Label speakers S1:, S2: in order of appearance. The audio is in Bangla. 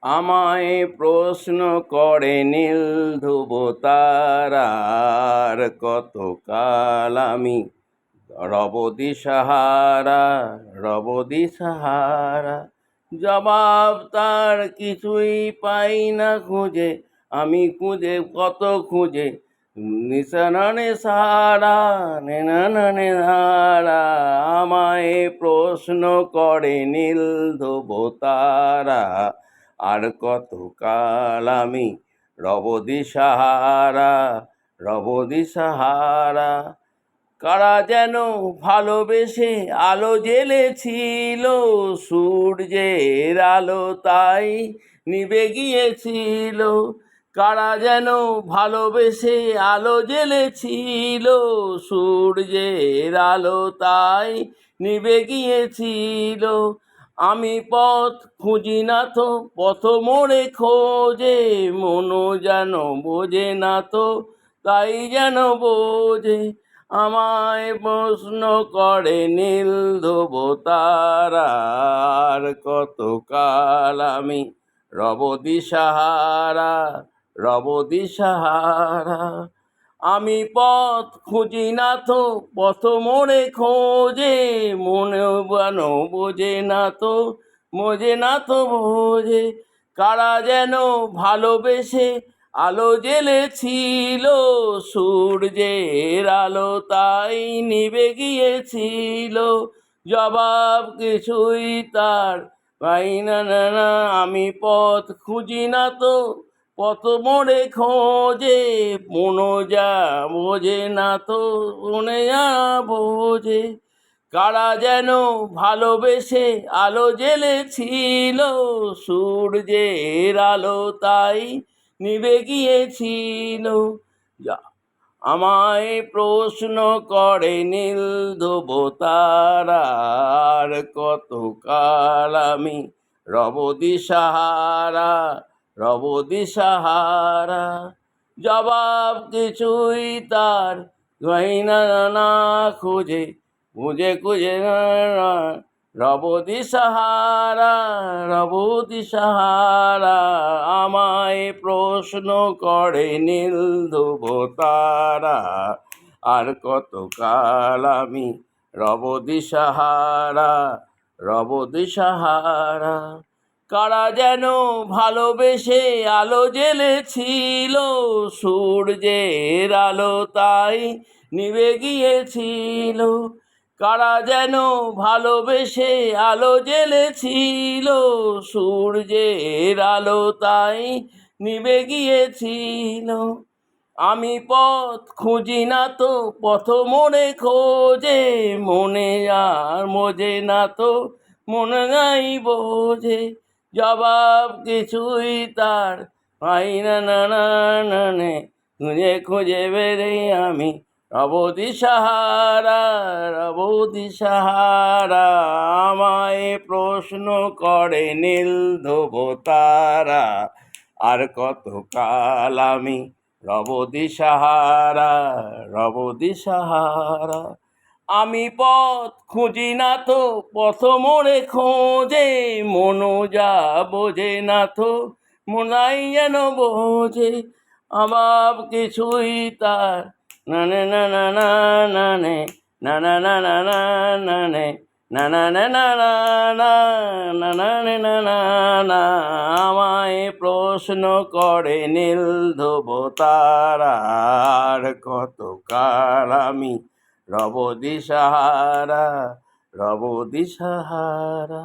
S1: আমায় প্রশ্ন করে নীল ধ্রুব তারার, কতকাল আমি রব দিশাহারা, রব দিশাহারা। জবাব তার কিছুই পাই না খুঁজে, আমি খুঁজে কত খুঁজে নিশানানে সারা, নেনানে হারা। আমায় প্রশ্ন করে নীল ধ্রুব তারা, আর কতকাল আমি রব দিশাহারা, রব দিশাহারা। কারা যেন ভালোবেসে আলো জ্বেলেছিল, সূর্যের আলো তাই নিভে গিয়েছিল। কারা যেন ভালোবেসে আলো জ্বেলেছিল, সূর্যের আলো তাই নিভে গিয়েছিল। আমি পথ খুঁজি না তো, পথ মোড়ে খোঁজে, মনও যেন বোঝে না তো, তাই যেন বোঝে। আমায় প্রশ্ন করে নীল ধ্রুব তারার, কতকাল আমি রব দিশাহারা, রব দিশাহারা। আমি পথ খুঁজি না তো, পথ মোড়ে খোঁজে, মনেও যেন বোঝে না তো, বোঝে না তো বোঝে। কারা যেন ভালোবেসে আলো জ্বেলেছিল, সূর্যের আলো তাই নিভে গিয়েছিল। জবাব কিছুই তার পাই না, না। আমি পথ খুঁজি না তো, পথ মোড়ে খোঁজে, মনো যা বোঝে না তো, মনে যা বোঝে। কারা যেন ভালোবেসে আলো জ্বেলেছিল, সূর্যের আলো তাই নিভে গিয়েছিল। আমায় প্রশ্ন করে নীল ধ্রুব তারার, কতকাল আমি রব দিশাহারা, রব দিশাহারা। জবাব কিছুই তার পাই না, না খুঁজে, খুঁজে খুঁজে রব দিশাহারা, রব দিশাহারা। আমায় প্রশ্ন করে নীল ধ্রুব তারা, আর কতকাল আমি রব দিশাহারা, রব দিশাহারা। কারা যেন ভালোবেসে আলো জ্বেলেছিল, সূর্যের আলো তাই নিভে গিয়েছিল। কারা যেন ভালোবেসে আলো জ্বেলেছিল, সূর্যের আলো তাই নিভে গিয়েছিল। আমি পথ খুঁজি না তো, পথ মোড়ে খোঁজে, মনে আর বোঝে না তো, মনে নাই বোঝে। জবাব কিছুই তার পাই না, না না না নে। খুঁজে খুঁজে বেড়ে আমি রব দিশাহারা, রব দিশাহারা। আমায় প্রশ্ন করে নীল ধ্রুব তারা, আর কতকাল আমি রব দিশাহারা, রব দিশাহারা। আমি পথ খুঁজি না তো, পথ মোড়ে খোঁজে, মনো যা বোঝে না তো, মনাই যেন বোঝে। অভাব কিছুই তার নানে না না না নানে, না না না না না নানে, না না না না না না, না না না না না। আমায় প্রশ্ন করে নীল ধ্রুব তারার, কতকাল আমি রব দিশাহারা, রব দিশাহারা।